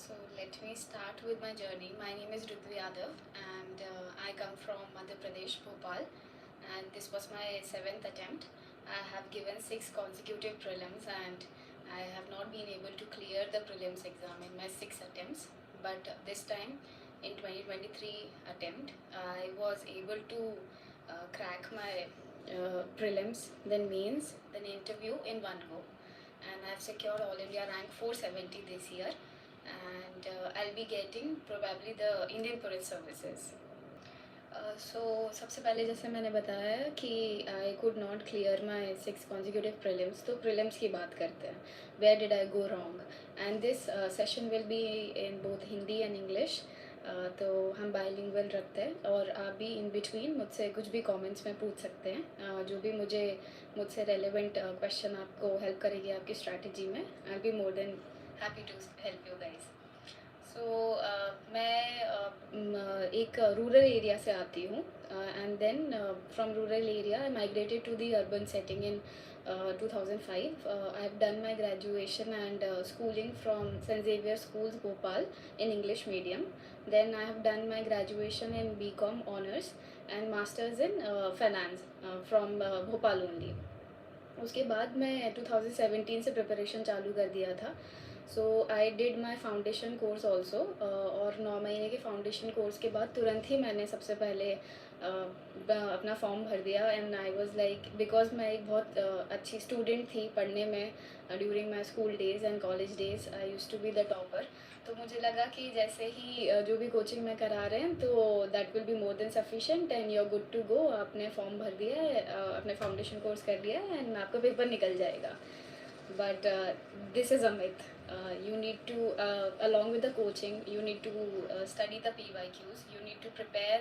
So let me start with my journey. My name is Ritu Yadav and I come from Madhya Pradesh, Bhopal, and this was my seventh attempt. I have given six consecutive prelims and I have not been able to clear the prelims exam in my six attempts. But this time in 2023 attempt, I was able to crack my prelims, then mains, then interview in one go. And I've secured All India rank 470 this year and I'll be getting probably the Indian Police Services. सबसे पहले जैसे मैंने बताया कि I could not clear my six consecutive prelims, तो prelims की बात करते हैं. Where did I go wrong, and this session will be in both Hindi and English. तो हम बाइलिंगुअल रखते हैं और आप भी इन बिटवीन मुझसे कुछ भी कमेंट्स में पूछ सकते हैं. जो भी मुझसे रेलेवेंट क्वेश्चन आपको हेल्प करेगी आपकी स्ट्रैटेजी में. I be more than happy to help you guys. So मैं एक रूरल एरिया से आती हूँ and then from rural area I migrated to the urban setting in 2005. I have done my graduation and schooling from St. Xavier Schools, Bhopal in English medium. Then I have done my graduation in BCom honors and masters in finance from Bhopal only. उसके बाद मैं 2017 से preparation चालू कर दिया था. So I did my foundation course also, और 9 महीने के फाउंडेशन कोर्स के बाद तुरंत ही मैंने सबसे पहले अपना फॉर्म भर दिया. And I was like, because मैं एक बहुत अच्छी स्टूडेंट थी पढ़ने में during my school days and college days. I use to be the topper. तो मुझे लगा कि जैसे ही जो भी कोचिंग में करा रहे हैं तो that will be more than sufficient and you are good to go. आपने फॉर्म भर दिया है, अपने फाउंडेशन कोर्स कर लिया है एंड आपका पेपर निकल जाएगा. But this is a myth. You need to, along with the coaching, you need to study the PYQs. You need to prepare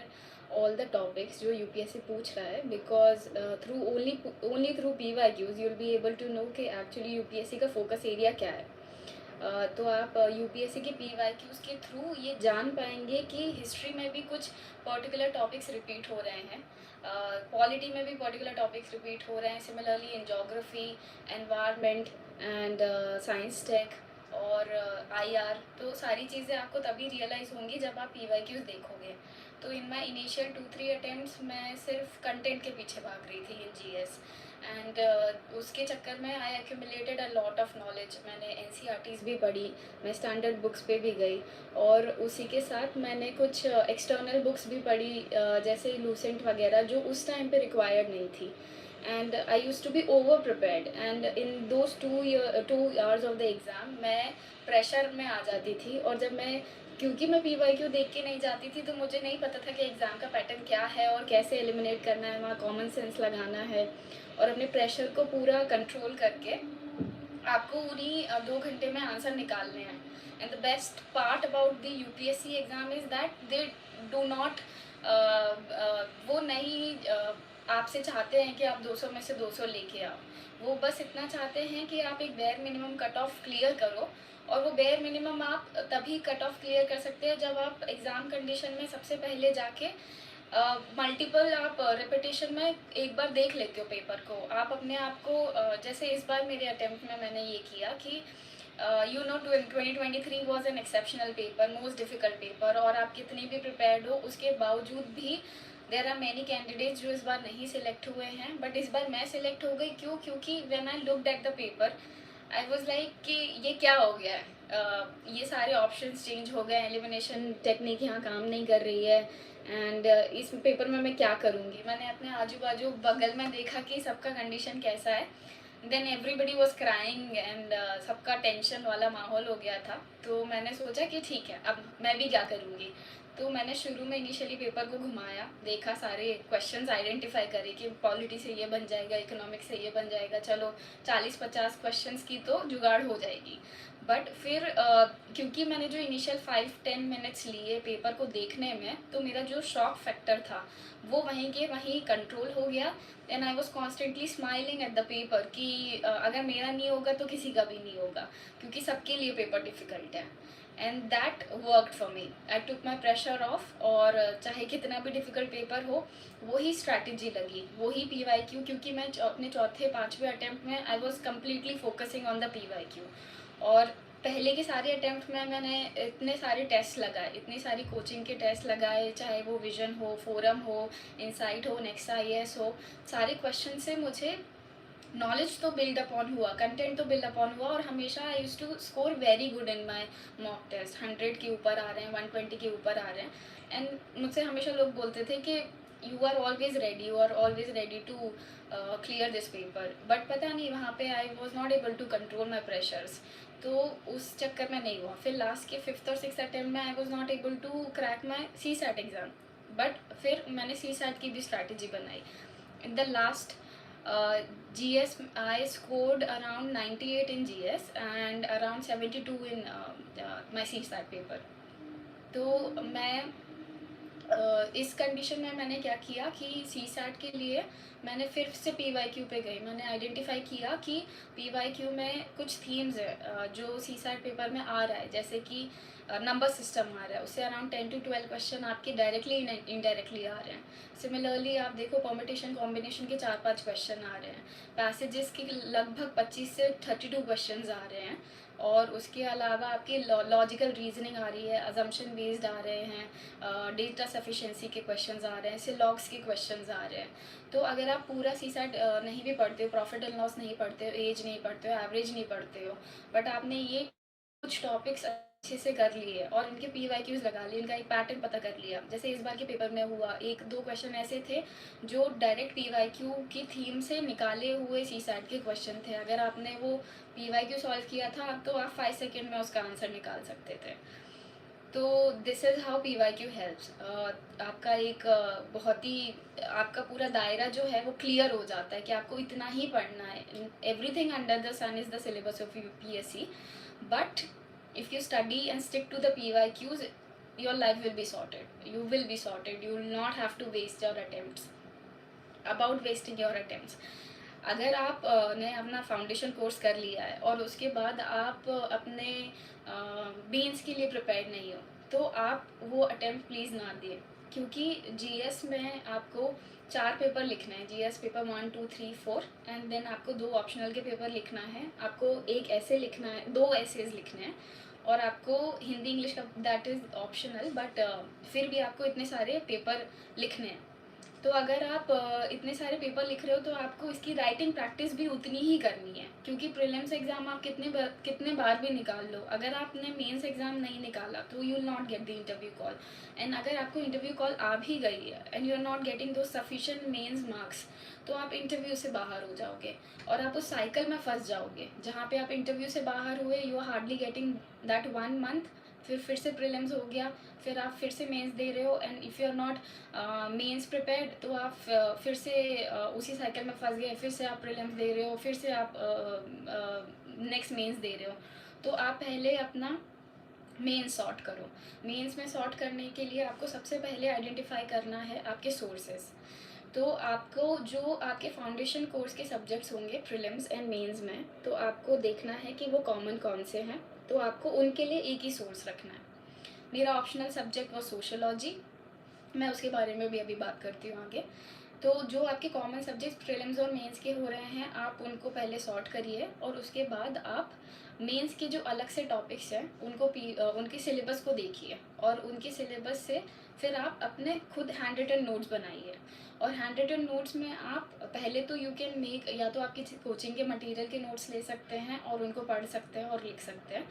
all the topics जो UPSC पूछ रहा है, because through only through PYQs you'll be able to know कि actually UPSC का focus area क्या है. तो आप UPSC के PYQs के थ्रू ये जान पाएंगे कि हिस्ट्री में भी कुछ पर्टिकुलर टॉपिक्स रिपीट हो रहे हैं, पॉलिटी में भी पर्टिकुलर टॉपिक्स रिपीट हो रहे हैं. Similarly in geography, environment and science tech और IR. तो सारी चीज़ें आपको तभी रियलाइज़ होंगी जब आप PYQs देखोगे. तो इन माई इनिशियल 2-3 अटैम्प्ट्स मैं सिर्फ कंटेंट के पीछे भाग रही थी इन GS एंड उसके चक्कर में I accumulated a lot of knowledge. मैंने NCERTs भी पढ़ी, मैं स्टैंडर्ड बुक्स पे भी गई और उसी के साथ मैंने कुछ एक्सटर्नल बुक्स भी पढ़ी, जैसे लूसेंट वगैरह, जो उस टाइम पे रिक्वायर्ड नहीं थी. And I use to be over prepared and in those 2 hours of the exam मैं प्रेशर में आ जाती थी. और जब मैं, क्योंकि मैं PYQ देख के नहीं जाती थी तो मुझे नहीं पता था कि एग्ज़ाम का पैटर्न क्या है और कैसे एलिमिनेट करना है, वहाँ कॉमन सेंस लगाना है और अपने प्रेशर को पूरा कंट्रोल करके आपको उन्हीं 2 घंटे में आंसर निकालने हैं. And the best part about the UPSC exam is that they do not, वो नहीं आपसे चाहते हैं कि आप 200 में से 200 लेके आओ. वो बस इतना चाहते हैं कि आप एक bare minimum cut off clear करो. और वो बेयर मिनिमम आप तभी कट ऑफ क्लियर कर सकते हैं जब आप एग्ज़ाम कंडीशन में सबसे पहले जाके मल्टीपल आप रिपीटेशन में एक बार देख लेते हो पेपर को. आप अपने आप को जैसे इस बार मेरे अटेम्प्ट में मैंने ये किया कि 2023 was an exceptional paper, most difficult paper, और आप कितनी भी प्रिपेयर्ड हो उसके बावजूद भी देर आर मैनी कैंडिडेट्स जो इस बार नहीं सिलेक्ट हुए हैं. बट इस बार मैं सिलेक्ट हो गई. क्यों? क्योंकि when I looked at the paper I was like कि ये क्या हो गया है, ये सारे ऑप्शंस चेंज हो गए, एलिमिनेशन टेक्निक यहाँ काम नहीं कर रही है एंड इस पेपर में मैं क्या करूँगी. मैंने अपने आजू बाजू बगल में देखा कि सबका कंडीशन कैसा है. Then everybody was crying and सबका टेंशन वाला माहौल हो गया था. तो मैंने सोचा कि ठीक है, अब मैं भी क्या करूँगी. तो मैंने शुरू में इनिशियली पेपर को घुमाया, देखा, सारे क्वेश्चंस आइडेंटिफाई करे कि पॉलिटी से ये बन जाएगा, इकोनॉमिक्स से ये बन जाएगा, चलो 40-50 क्वेश्चंस की तो जुगाड़ हो जाएगी. बट फिर क्योंकि मैंने जो इनिशियल 5-10 मिनट्स लिए पेपर को देखने में, तो मेरा जो शॉक फैक्टर था वो वहीं के वहीं कंट्रोल हो गया. And I was constantly smiling at the paper कि अगर मेरा नहीं होगा तो किसी का भी नहीं होगा, क्योंकि सबके लिए पेपर डिफ़िकल्ट है. And that worked for me. I took my pressure of, और चाहे कितना भी डिफ़िकल्ट पेपर हो, वही स्ट्रैटेजी लगी, वही PYQ. क्योंकि मैं अपने 4थे 5वें अटैम्प्ट में I was completely focusing on the PYQ. और पहले के सारे अटेम्प्ट में मैंने इतने सारे टेस्ट लगाए, इतनी सारी कोचिंग के टेस्ट लगाए, चाहे वो विजन हो, फोरम हो, इनसाइट हो, नेक्स्ट IAS हो, सारे क्वेश्चन से मुझे नॉलेज तो बिल्ड अपॉन हुआ, कंटेंट तो बिल्ड अपॉन हुआ, और हमेशा I use to score very good in my mock test. 100 के ऊपर आ रहे हैं, 120 के ऊपर आ रहे हैं। एंड मुझसे हमेशा लोग बोलते थे कि you are always ready, you are always ready to clear this paper, but पता नहीं वहाँ पे I was not able to control my pressures, तो उस चक्कर में नहीं हुआ। फिर लास्ट के 5th और 6th अटेम्प्ट में I was not able to crack my CSAT exam, but फिर मैंने CSAT की भी स्ट्रैटेजी बनाई। In the last GS I scored around 98 in GS and around 72 in my CSAT paper. तो मैं इस कंडीशन में मैंने क्या किया कि CSAT के लिए मैंने फिर से PYQ पे गई। मैंने आइडेंटिफाई किया कि PYQ में कुछ थीम्स है जो CSAT पेपर में आ रहा है, जैसे कि नंबर सिस्टम आ रहा है, उससे अराउंड 10 to 12 क्वेश्चन आपके डायरेक्टली इनडायरेक्टली आ रहे हैं। सिमिलरली आप देखो परम्यूटेशन कॉम्बिनेशन के 4-5 क्वेश्चन आ रहे हैं, पैसेजेस के लगभग 25 से 32 क्वेश्चन आ रहे हैं, और उसके अलावा आपकी लॉजिकल रीजनिंग आ रही है, अजम्पशन बेस्ड आ रहे हैं, डेटा सफिशिएंसी के क्वेश्चंस आ रहे हैं, सिलॉग्स के क्वेश्चंस आ रहे हैं। तो अगर आप पूरा CSAT नहीं भी पढ़ते हो, प्रॉफिट एंड लॉस नहीं पढ़ते हो, एज नहीं पढ़ते हो, एवरेज नहीं पढ़ते हो, बट आपने ये कुछ टॉपिक्स अच्छे से कर लिए और इनके PYQs लगा लिए, इनका एक पैटर्न पता कर लिया, जैसे इस बार के पेपर में हुआ, 1-2 क्वेश्चन ऐसे थे जो डायरेक्ट PYQ की थीम से निकाले हुए CSAT के क्वेश्चन थे। अगर आपने वो PYQ सॉल्व किया था तो आप 5 सेकेंड में उसका आंसर निकाल सकते थे। तो this is how PYQ helps. आपका एक बहुत ही आपका पूरा दायरा जो है वो क्लियर हो जाता है कि आपको इतना ही पढ़ना है। Everything under the sun is the syllabus of UPSC, but if you study and stick to the PYQs, your life will be sorted. You will be sorted. You will not have to waste your attempts. About wasting your attempts, अगर आप ने अपना foundation course कर लिया है और उसके बाद आप अपने मेंस के लिए प्रिपेयर नहीं हो, तो आप वो अटेम्प्ट प्लीज़ ना दिए, क्योंकि GS में आपको 4 पेपर लिखना है, GS पेपर 1, 2, 3, 4, एंड देन आपको 2 ऑप्शनल के पेपर लिखना है, आपको एक ऐसे लिखना है, 2 एसेज लिखने हैं, और आपको हिंदी इंग्लिश का दैट इज़ ऑप्शनल, बट फिर भी आपको इतने सारे पेपर लिखने हैं। तो अगर आप इतने सारे पेपर लिख रहे हो तो आपको इसकी राइटिंग प्रैक्टिस भी उतनी ही करनी है, क्योंकि प्रीलिम्स एग्ज़ाम आप कितने बार भी निकाल लो, अगर आपने मेंस एग्ज़ाम नहीं निकाला तो you will not get the interview call. And अगर आपको इंटरव्यू कॉल आ भी गई है and you are not getting दो सफिशिएंट मेंस मार्क्स, तो आप इंटरव्यू से बाहर हो जाओगे और आप उस साइकिल में फंस जाओगे जहाँ पे आप इंटरव्यू से बाहर हुए, you are hardly getting that 1 month, फिर से प्रीलिम्स हो गया, फिर आप फिर से मेंस दे रहे हो, and if you are not mains prepared तो आप फिर से उसी साइकिल में फंस गए, फिर से आप प्रीलिम्स दे रहे हो, फिर से आप नेक्स्ट मेंस दे रहे हो। तो आप पहले अपना मेंस सॉर्ट करो। मेंस में सॉर्ट करने के लिए आपको सबसे पहले आइडेंटिफाई करना है आपके सोर्सेज। तो आपको जो आपके फाउंडेशन कोर्स के सब्जेक्ट्स होंगे प्रीलिम्स एंड मेंस में, तो आपको देखना है कि वो कॉमन कौन से हैं, तो आपको उनके लिए एक ही सोर्स रखना है। मेरा ऑप्शनल सब्जेक्ट वो सोशोलॉजी, मैं उसके बारे में भी अभी बात करती हूँ आगे। तो जो आपके कॉमन सब्जेक्ट्स प्रीलिम्स और मेंस के हो रहे हैं, आप उनको पहले सॉर्ट करिए, और उसके बाद आप मेंस के जो अलग से टॉपिक्स हैं उनको उनके सिलेबस को देखिए, और उनके सिलेबस से फिर आप अपने खुद हैंड रिटन नोट्स बनाइए। और हैंड रिटन नोट्स में आप पहले तो यू कैन मेक, या तो आप किसी कोचिंग के मटेरियल के नोट्स ले सकते हैं और उनको पढ़ सकते हैं और लिख सकते हैं,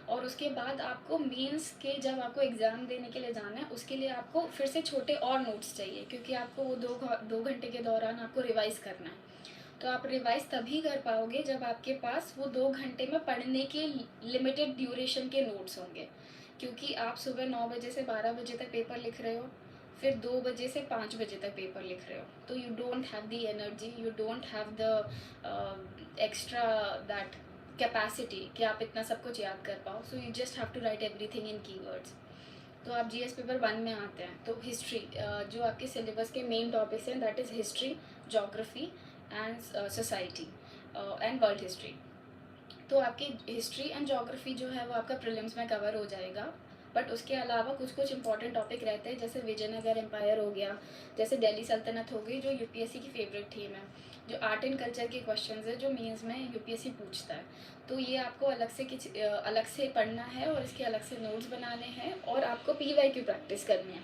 और उसके बाद आपको मेंस के जब आपको एग्ज़ाम देने के लिए जाना है उसके लिए आपको फिर से छोटे और नोट्स चाहिए, क्योंकि आपको वो 2 घंटे के दौरान आपको रिवाइज़ करना है। तो आप रिवाइज़ तभी कर पाओगे जब आपके पास वो 2 घंटे में पढ़ने के लिमिटेड ड्यूरेशन के नोट्स होंगे, क्योंकि आप सुबह 9 बजे से 12 बजे तक पेपर लिख रहे हो, फिर 2 बजे से 5 बजे तक पेपर लिख रहे हो, तो you don't have the energy, you don't have the extra that capacity कि आप इतना सब कुछ याद कर पाओ। So you just have to write everything in keywords. तो आप GS पेपर 1 में आते हैं, तो हिस्ट्री, जो आपके सिलेबस के मेन टॉपिक्स हैं that is history, geography and society and world history. तो आपकी हिस्ट्री एंड जोग्राफी जो है वो आपका प्रीलिम्स में कवर हो जाएगा, बट उसके अलावा कुछ कुछ इंपॉर्टेंट टॉपिक रहते हैं, जैसे विजयनगर एम्पायर हो गया, जैसे दिल्ली सल्तनत हो गई, जो यूपीएससी की फेवरेट थीम है, जो आर्ट एंड कल्चर के क्वेश्चंस है जो मेंस में यूपीएससी पूछता है। तो ये आपको अलग से पढ़ना है और इसके अलग से नोट्स बनाने हैं और आपको पीवाईक्यू प्रैक्टिस करनी है।